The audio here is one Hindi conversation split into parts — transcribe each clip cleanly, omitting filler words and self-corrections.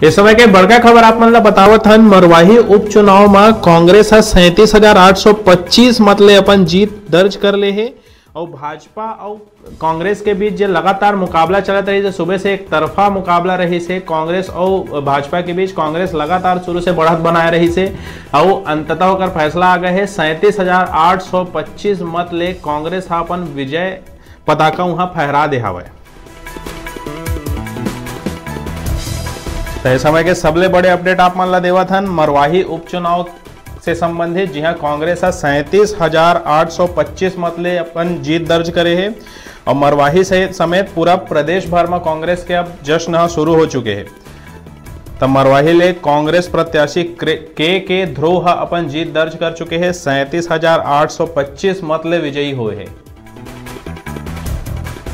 इस समय के बड़का खबर आप मन ला बतावत हन। मरवाही उपचुनाव में कांग्रेस 37,825 मत ले अपन जीत दर्ज कर ले है और भाजपा और कांग्रेस के बीच जो लगातार मुकाबला चलत रही, सुबह से एक तरफा मुकाबला रही से कांग्रेस और भाजपा के बीच। कांग्रेस लगातार शुरू से बढ़त बनाए रही से और अंततः होकर फैसला आ गए है 37,825 मत ले कांग्रेस अपन विजय पताका वहां फहरा दे हवे। तो इस समय के सबले बड़े अपडेट आप मन ला देवत हन मरवाही उपचुनाव से संबंधित। जी हाँ, कांग्रेस 37,825 मत ले अपन जीत दर्ज करे है और मरवाही से समेत पूरा प्रदेश भर में कांग्रेस के अब जश्न शुरू हो चुके हैं। तब मरवाही ले कांग्रेस प्रत्याशी के ध्रुव अपन जीत दर्ज कर चुके हैं। 37,825 मत ले विजयी हुए हैं।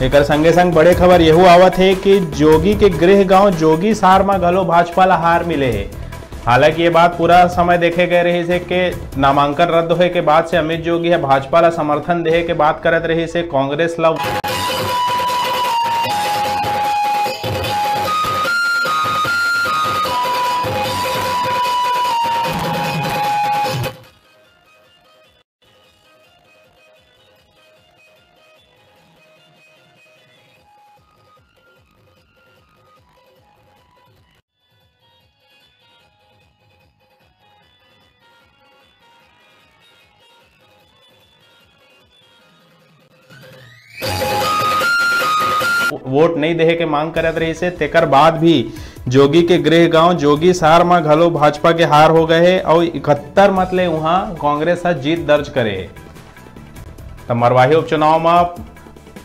एक संगे संग बड़े खबर यह आवत है कि जोगी के गृह गांव जोगी सार में घलो भाजपा ला हार मिले है। हालांकि ये बात पूरा समय देखे गए रही से कि नामांकन रद्द होए के बाद से अमित जोगी है भाजपा ला समर्थन देहे के बात करत रही से कांग्रेस ला वोट नहीं देहे के मांग करत रही से तेकर बाद भी जोगी के गृह गांव जोगी सार में घलो भाजपा के हार हो गए है और 71 मत ले वहां कांग्रेस जीत दर्ज करे है। तो मरवाही उपचुनाव में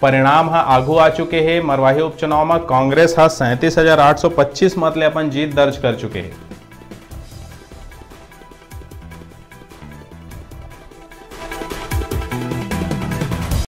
परिणाम आगू आ चुके हैं। मरवाही उपचुनाव में कांग्रेस 37,825 मत ले अपन जीत दर्ज कर चुके हैं।